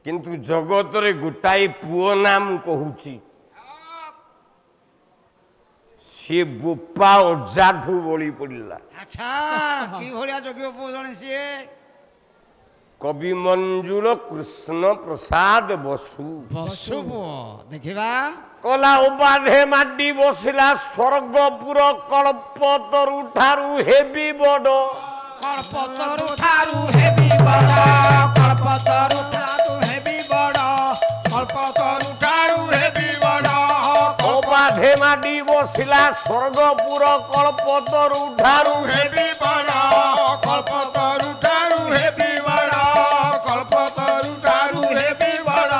किंतु जगत रे गोटाए पुओ नाम कहूची सी बोपा अजाठू बड़ी पड़ला। अच्छा की भलिया जोगी पुओ जने सी कवि मंजुल कृष्ण प्रसाद बसु बसु पुओ देखिबा कला उबाधे माडी बसिला स्वर्गपुर कल्पतरु ठारू हेबी बड़ कल्पतरु ठारू हेबी बड़ कल्पतरु ठारू हेबी बड़ कल्पतरु ठारू हेबी बड़ उबाधे माडी बसिला स्वर्गपुर कल्पतरु ठारू हेबी बड़ कल्पतरु ठारू हेबी बड़ कल्पतरु ठारू हेबी बड़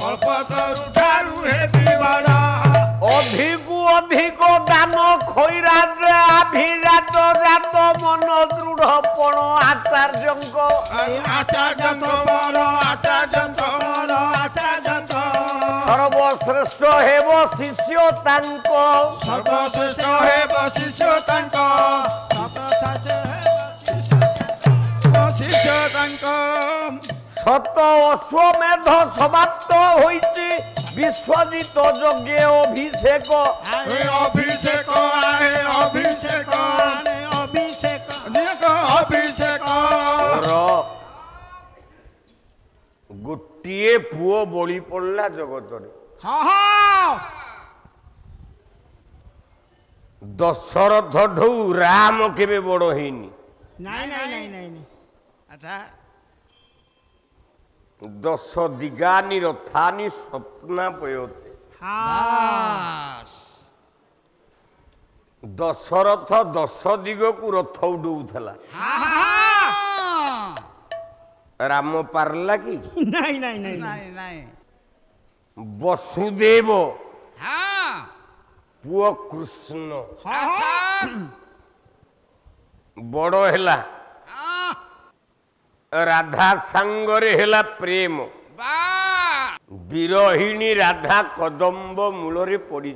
कल्पतरु ठारू हेबी बड़ अधिकु अधिक दान खैराज अभिजात जात मन दृढ़पण आचार्यंक सर्वश्रेष्ठ हेब शिष्य तांक सर्वश्रेष्ठ हेब शिष्य तांक शिष्य तांक सत अश्वमेध समाप्त होइछि विश्वजित यज्ञ अभिषेक अभिषेक अभिषेक अभिषेक अभिषेक गोटे पुओ बड़ी पड़ला जगत रे। दशरथ ढौ राम केबे बड़ हेनी नहीं नहीं नहीं नहीं अच्छा दश दिगानी रथानी स्वप्ना पयोते दशरथ 10 दिग को रथ उडौथला राम पारला कि नहीं नहीं नहीं नहीं नहीं वसुदेव पुओ कृष्ण बड़ हेला राधा सांगरे हेला प्रेम विरहिणी राधा कदम्ब मूलरे पड़ी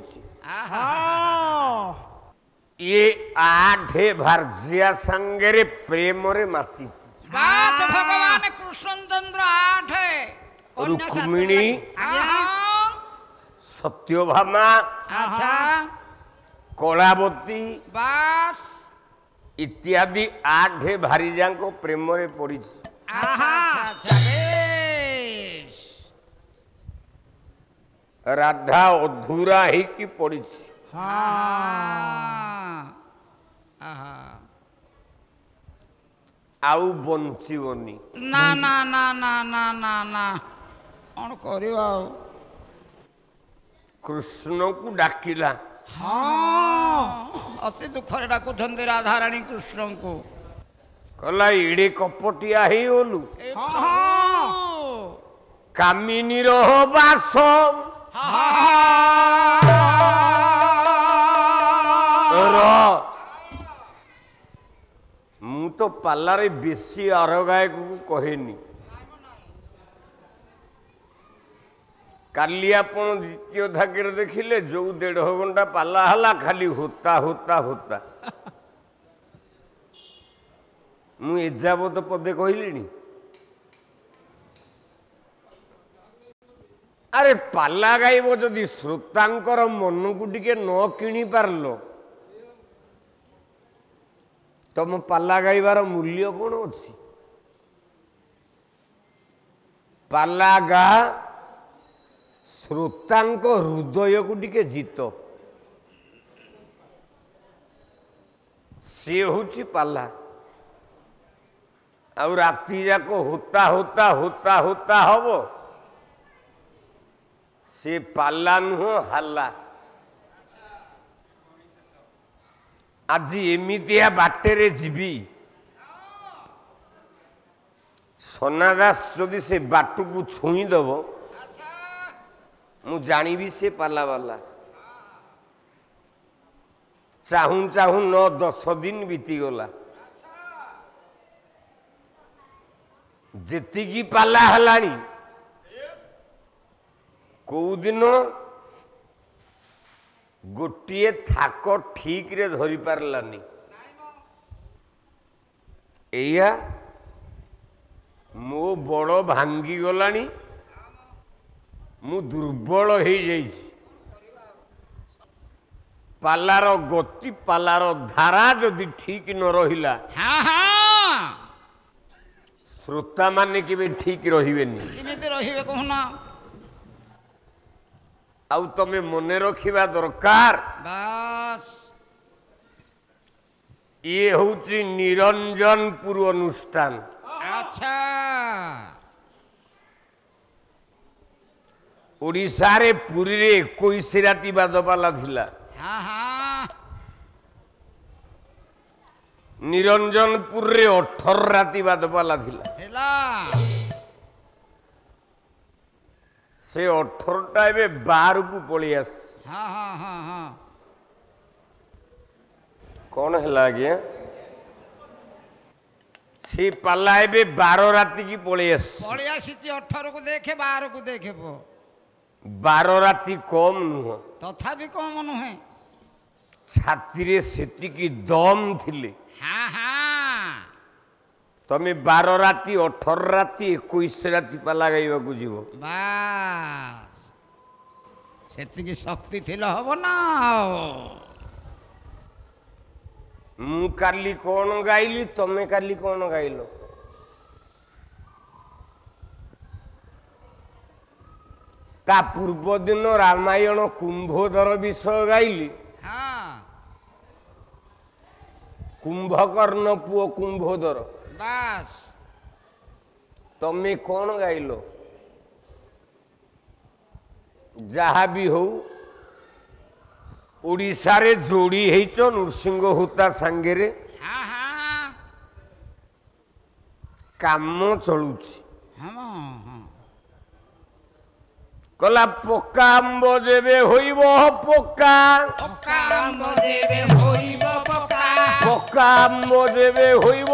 ये 8 भारजिया सांगरे प्रेम रे माती भगवान कृष्णचंद्र 8 रुक्मिणी सत्यभामा अच्छा कलावती बस इत्यादि 8 भारीजा को प्रेम रे पड़ी राधा अधूरा ही की पड़ी आउ बंचीबनी ना ना ना ना ना ना ना कौन करिवा कृष्ण को डाकिला अति दुखरे डाकुछंती राधाराणी कृष्ण को कला इडे कपटिया ही ओलु कामिनी रह बास मु तो पालारे बेसी आरगाय को कहेनी काली आपण द्वितीय धागे देखिले जो 1.5 घंटा पाला हला खाली होता होता होता मु एजाबत पदे कहली अरे पाला गाइब जदि श्रोतांकर मन को टिके न किणी पारलो तुम पाला गाइबार मूल्य कौन अच्छी पाला गा श्रोतांक हृदय को टिके जीत सी हूँ पाला आउ राति जाक होता होता होता होता हब से पाला नुह हाला आज एमितिया बाटेरे जीवी सोनादास जदि से बाटू को छुईदब मु जानी से पाला वाला चाहू चाहू 9-10 दिन बीतीगला जेतिकी पाला हलानी कौ दिन गोटे थाक ठीक रे धरी पारलानी एया मो बड़ भांगी गलानी ମୁଁ ଦୁର୍ବଳ ହେଇଯାଇଛି। ପାଲାର ଗତି ପାଲାର ଧାରା ଯଦି ଠିକ ନ ରହିଲା ହଁ ହଁ ଶ୍ରୋତା ମାନେ କେବେ ଠିକ ରହିବେନି। କେମିତି ରହିବେ କହୁନ? ଆଉ ତମେ ମନେ ରଖିବା ଦରକାର ବାସ୍ ଇଏ ହଉଛି ନିରଞ୍ଜନପୁର ଅନୁଷ୍ଠାନ। ଆଚ୍ଛା ଓଡ଼ିଶାରେ ପୁରୀରେ 21 ରାତି ବାଦପାଲା ଥିଲା। ହଁ ହଁ ନିରଞ୍ଜନପୁରରେ 18 ରାତି ବାଦପାଲା ଥିଲା। ହେଲା ସେ 18ଟା ଏବେ 12କୁ ପଳେଇ ଆସ। ହଁ ହଁ ହଁ ହଁ କଣ ହେଲା ଆଜ୍ଞା? ସେ ପାଲା ଏବେ 12 ରାତି କି ପଳେଇ ଆସ। ପଳେଇ ଆସିଛି 18କୁ ଦେଖେ 12କୁ ଦେଖେ ପୁଅ। 12 ରାତି କମ୍ ନୁହଁ। ତଥାପି କମ ନୁହେଁ। ଛାତିରେ ସେତିକି ଦମ ଥିଲେ ହଁ ହଁ ତମେ 12 ରାତି 18 ରାତି 21 ରାତି ପାଲା ଗାଇବାକୁ ଯିବ। ବାସ୍ ସେତିକି ଶକ୍ତି ଥିଲେ ହବ ନା। ମୁଁ କାଲି କଣ ଗାଇଲି ତମେ କାଲି କଣ ଗାଇଲ? ତା ପୂର୍ବ ଦିନ ରାମାୟଣ କୁମ୍ଭୋଦର ବିଷୟ ଗାଇଲି। ହଁ କୁମ୍ଭକର୍ଣ୍ଣ ପୁଅ କୁମ୍ଭୋଦର। ବାସ୍ ତମେ କଣ ଗାଇଲ? ଯାହା ବି ହଉ ଓଡ଼ିଶାରେ ଯୋଡ଼ି ହେଇଛ ନୃସିଂହ ହୋତା ସାଙ୍ଗରେ ହଁ ହଁ କାମ ଚଳୁଛି। ହଁ ହଁ କଲା ପକ୍କା ଆମ୍ବ ଯେବେ ହୋଇବ ପକ୍କା ପକ୍କା ଆମ୍ବ ଯେବେ ହୋଇବ ପକ୍କା ପକ୍କା ଆମ୍ବ ଯେବେ ହୋଇବ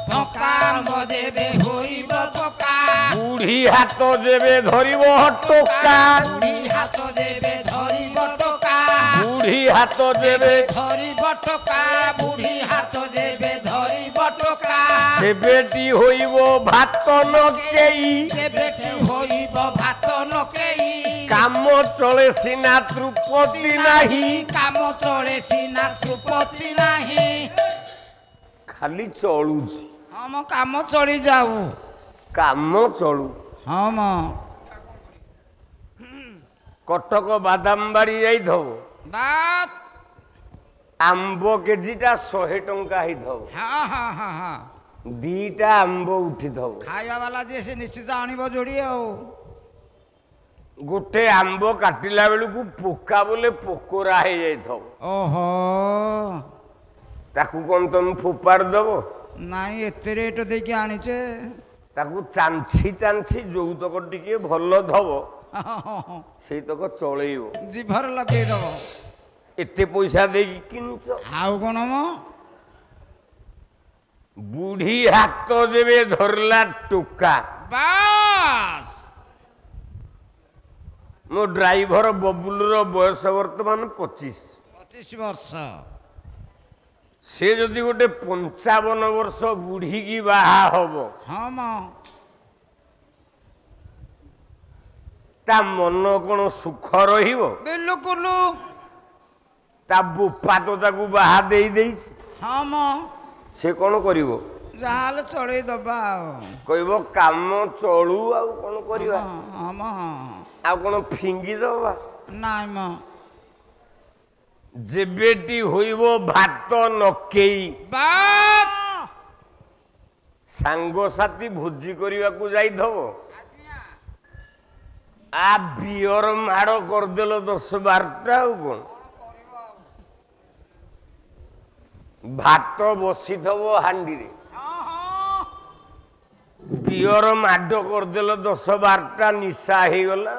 ପକ୍କା ଆମ୍ବ ଯେବେ ହୋଇବ ପକ୍କା ବୁଢ଼ୀ ହାତ ଯେବେ ଧରିବ ଟୋକା ବୁଢ଼ୀ ହାତ ଯେବେ ଧରିବ ଟୋକା ବୁଢ଼ୀ ହାତ ଯେବେ ଧରିବ ଟୋକା ବୁଢ଼ୀ ହାତ ଯେବେ ଧରିବ ଟୋକା ସେବେଟି ହୋଇବ ଭାତ ନକେଇ ସେବେଠି ହୋଇବ ଭାତ ନକେଇ କାମ ଚଳେ ସିନା ତୃପତି ନାହିଁ କାମ ଚଳେ ସିନା ତୃପତି ନାହିଁ। ଖାଲି ଚଳୁଛି ହଁ ମୋ କାମ ଚଳି ଯାଉ କାମ ଚଳୁ। ହଁ ମ କଟକ ବାଦାମବାଡ଼ି ଯାଇଥବ ବାତ୍ ଆମ୍ବ କେଜିଟା 100 ଟଙ୍କା ହେଇଥବ। ହଁ ହଁ ହଁ ହଁ ଦିଟା ଆମ୍ବ ଉଠିଥବ। ଖାଇବା ବାଲା ଯିଏ ସେ ନିଶ୍ଚିତ ଆଣିବ ଯୋଡ଼ିଏ ଆଉ। ଗୋଟେ ଆମ୍ବ କାଟିଲା ବେଳକୁ ପୋକା ବୋଲେ ପୋକରା ହେଇଯାଇଥବ। ଓହୋ ତାକୁ କଣ ତମେ ଫୋପାଡ଼ି ଦବ? ନାଇଁ ଏତେ ରେଟ୍ ଦେଇକି ଆଣିଛେ। ତାକୁ ଚାଞ୍ଛି ଚାଞ୍ଛି ଯୋଉତକ ଟିକେ ଭଲ ଧବ ସେଇତକ ଚଳେଇବ। ଜିଭରେ ଲଗେଇଦବ। ଏତେ ପଇସା ଦେଇକି କିଣିଛ। ଆଉ କଣ ମ ବୁଢ଼ୀ ହାତ ଯେବେ ଧରିଲା ଟୋକା। ବାସ୍ ମୋ ଡ୍ରାଇଭର ବବୁଲର ବୟସ ବର୍ତ୍ତମାନ 25। 25 ବର୍ଷ। ସେ ଯଦି ଗୋଟେ 55 ବର୍ଷ ବୁଢ଼ୀକି ବାହା ହବ ହଁ ମ ତା ମନ କଣ ସୁଖ ରହିବ? ବିଲକୁଲ। ତା ବୋପା ତ ତାକୁ ବାହା ଦେଇଛି। ହଁ ମ ସେ କଣ କରିବ? ଯାହାହେଲେ ଚଳେଇ ଦବା ଆଉ। କହିବ କାମ ଚଳୁ ଆଉ କଣ କରିବା? ହଁ ମ ଆଉ କଣ ଫିଙ୍ଗି ଦବା? ନାଇଁ ମ ଯେବେଟି ହୋଇବ ଭାତ ନକେଇ ବାତ୍ ସାଙ୍ଗସାଥି ଭୋଜି କରିବାକୁ ଯାଇଥବ ଆ ବିୟର ମାଡ଼ କରିଦେଲ 10-12ଟା ଆଉ କଣ? ଭାତ ବସିଥବ ହାଣ୍ଡିରେ ବିୟର ମାଡ଼ କରିଦେଲ 10-12ଟା ନିଶା ହେଇଗଲା।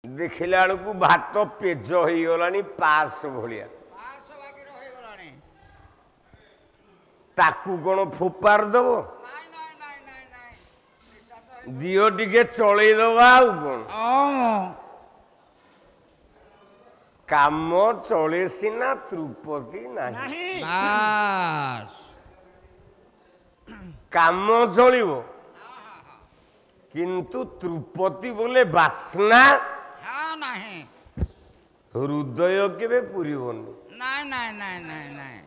ଦେଖିଲା ବେଳକୁ ଭାତ ପେଜ ହେଇଗଲାଣି ପାସ ଭଳିଆ। ତାକୁ କଣ ଫୋପାଡ଼ି ଦବ? ଦିଅ ଟିକେ ଚଳେଇ ଦବା ଆଉ କଣ? କାମ ଚଳେ ସିନା ତୃପତି ନାହିଁ। କାମ ଚଳିବ କିନ୍ତୁ ତୃପତି ବୋଲେ ବାସ୍ନା ହଁ ନାହିଁ ହୃଦୟ କେବେ ପୁରିବନି। ନାଇଁ ନାଇଁ ନାଇଁ ନାଇଁ ନାଇଁ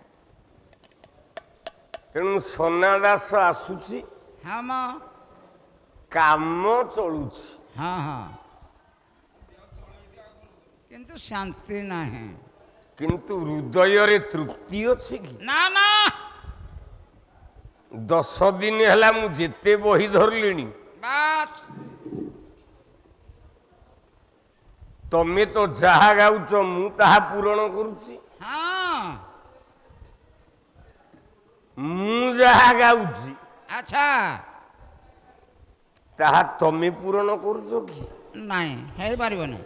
ତେଣୁ ସନା ଦାସ ଆସୁଛି, ହଁ ମ କାମ ଚଳୁଛି, ହଁ ହଁ କିନ୍ତୁ ଶାନ୍ତି ନାହିଁ। କିନ୍ତୁ ହୃଦୟରେ ତୃପ୍ତି ଅଛି କି? ନା ନା 10 ଦିନ ହେଲା ମୁଁ ଯେତେ ବହି ଧରିଲିଣି, ବାସ୍ ତମେ ତ ଯାହା ଗାଉଛ ମୁଁ ତାହା ପୂରଣ କରୁଛି। ହଁ ମୁଁ ଯାହା ଗାଉଛି ଆଚ୍ଛା ତାହା ତମେ ପୂରଣ କରୁଛ କି? ନାଇଁ ହେଇପାରିବନି।